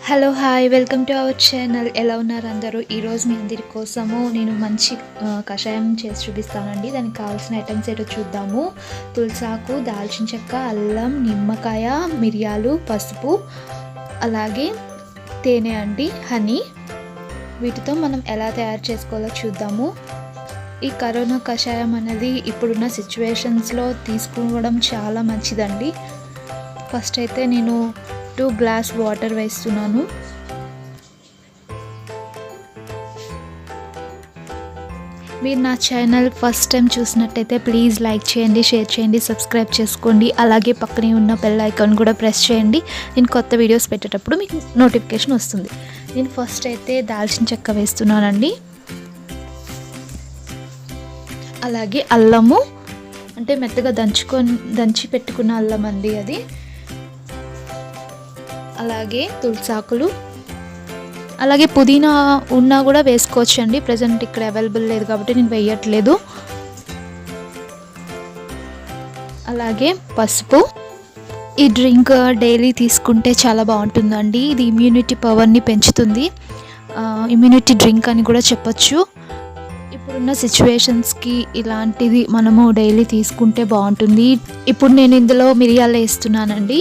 Hello hi welcome to our channel. ఎలా ఉన్నారు అందరూ? ఈరోజు మీ అందరి కోసము నేను మంచి కషాయం చేసి చూపిస్తానండి. దానికి కావాల్సిన ఐటమ్స్ ఏంటో చూద్దాము. తులసాకు, దాల్చిన చెక్క, అల్లం, నిమ్మకాయ, మిరియాలు, పసుపు, అలాగే తేనె అండి, హనీ. వీటితో మనం ఎలా తయారు చేసుకోవాలో చూద్దాము. ఈ కరోనా కషాయం అనేది ఇప్పుడున్న సిచ్యువేషన్స్లో తీసుకోవడం చాలా మంచిదండి. ఫస్ట్ అయితే నేను 2 గ్లాస్ వాటర్ వేస్తున్నాను. మీరు నా ఛానల్ ఫస్ట్ టైం చూసినట్టయితే ప్లీజ్ లైక్ చేయండి, షేర్ చేయండి, సబ్స్క్రైబ్ చేసుకోండి. అలాగే పక్కనే ఉన్న బెల్ ఐకాన్ కూడా ప్రెస్ చేయండి. నేను కొత్త వీడియోస్ పెట్టేటప్పుడు మీకు నోటిఫికేషన్ వస్తుంది. నేను ఫస్ట్ అయితే దాల్చిన చెక్క వేస్తున్నానండి. అలాగే అల్లము, అంటే మెత్తగా దంచి పెట్టుకున్న అల్లం అండి అది. అలాగే తులసాకులు, అలాగే పుదీనా ఉన్నా కూడా వేసుకోవచ్చు అండి. ప్రజెంట్ ఇక్కడ అవైలబుల్ లేదు కాబట్టి నేను వేయట్లేదు. అలాగే పసుపు. ఈ డ్రింక్ డైలీ తీసుకుంటే చాలా బాగుంటుందండి. ఇది ఇమ్యూనిటీ పవర్ని పెంచుతుంది. ఇమ్యూనిటీ డ్రింక్ అని కూడా చెప్పచ్చు. ఇప్పుడున్న సిచ్యువేషన్స్కి ఇలాంటిది మనము డైలీ తీసుకుంటే బాగుంటుంది. ఇప్పుడు నేను ఇందులో మిరియాలు వేస్తున్నానండి.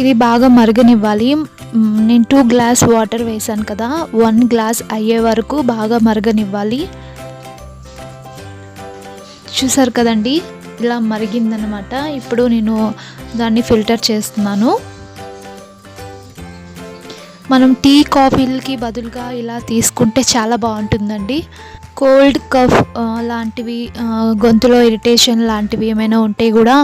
ఇది బాగా మరగనివ్వాలి. నేను 2 గ్లాస్ వాటర్ వేసాను కదా, 1 గ్లాస్ అయ్యే వరకు బాగా మరగనివ్వాలి. చూసారు కదండి, ఇలా మరిగిందనమాట. ఇప్పుడు నేను దాన్ని ఫిల్టర్ చేస్తున్నాను. మనం టీ కాఫీలకి బదులుగా ఇలా తీసుకుంటే చాలా బాగుంటుందండి. కోల్డ్, కఫ్ లాంటివి, గొంతులో ఇరిటేషన్ లాంటివి ఏమైనా ఉంటే కూడా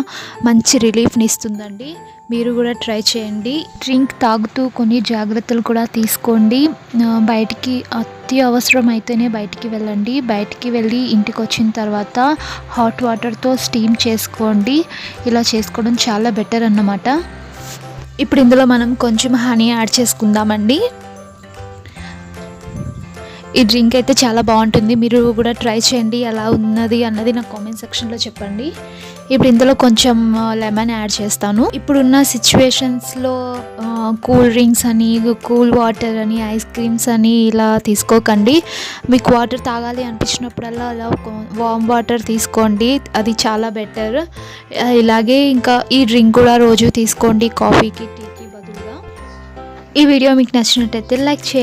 మంచి రిలీఫ్ని ఇస్తుందండి. మీరు కూడా ట్రై చేయండి. డ్రింక్ తాగుతూ కొన్ని జాగ్రత్తలు కూడా తీసుకోండి. బయటికి అత్యవసరం అయితేనే బయటికి వెళ్ళండి. బయటికి వెళ్ళి ఇంటికి వచ్చిన తర్వాత హాట్ వాటర్తో స్టీమ్ చేసుకోండి. ఇలా చేసుకోవడం చాలా బెటర్ అన్నమాట. ఇప్పుడు ఇందులో మనం కొంచెం హనీ యాడ్ చేసుకుందామండి. ఈ డ్రింక్ అయితే చాలా బాగుంటుంది. మీరు కూడా ట్రై చేయండి. ఎలా ఉన్నది అన్నది నాకు కామెంట్ సెక్షన్లో చెప్పండి. ఇప్పుడు ఇందులో కొంచెం లెమన్ యాడ్ చేస్తాను. ఇప్పుడున్న సిచ్యువేషన్స్లో కూల్ డ్రింక్స్ అని, కూల్ వాటర్ అని, ఐస్ క్రీమ్స్ అని ఇలా తీసుకోకండి. మీకు వాటర్ తాగాలి అనిపించినప్పుడల్లా అలా వామ్ వాటర్ తీసుకోండి. అది చాలా బెటర్. ఇలాగే ఇంకా ఈ డ్రింక్ కూడా రోజు తీసుకోండి, కాఫీకి, టీకి బదులుగా. ఈ వీడియో మీకు నచ్చినట్టయితే లైక్ చేయండి.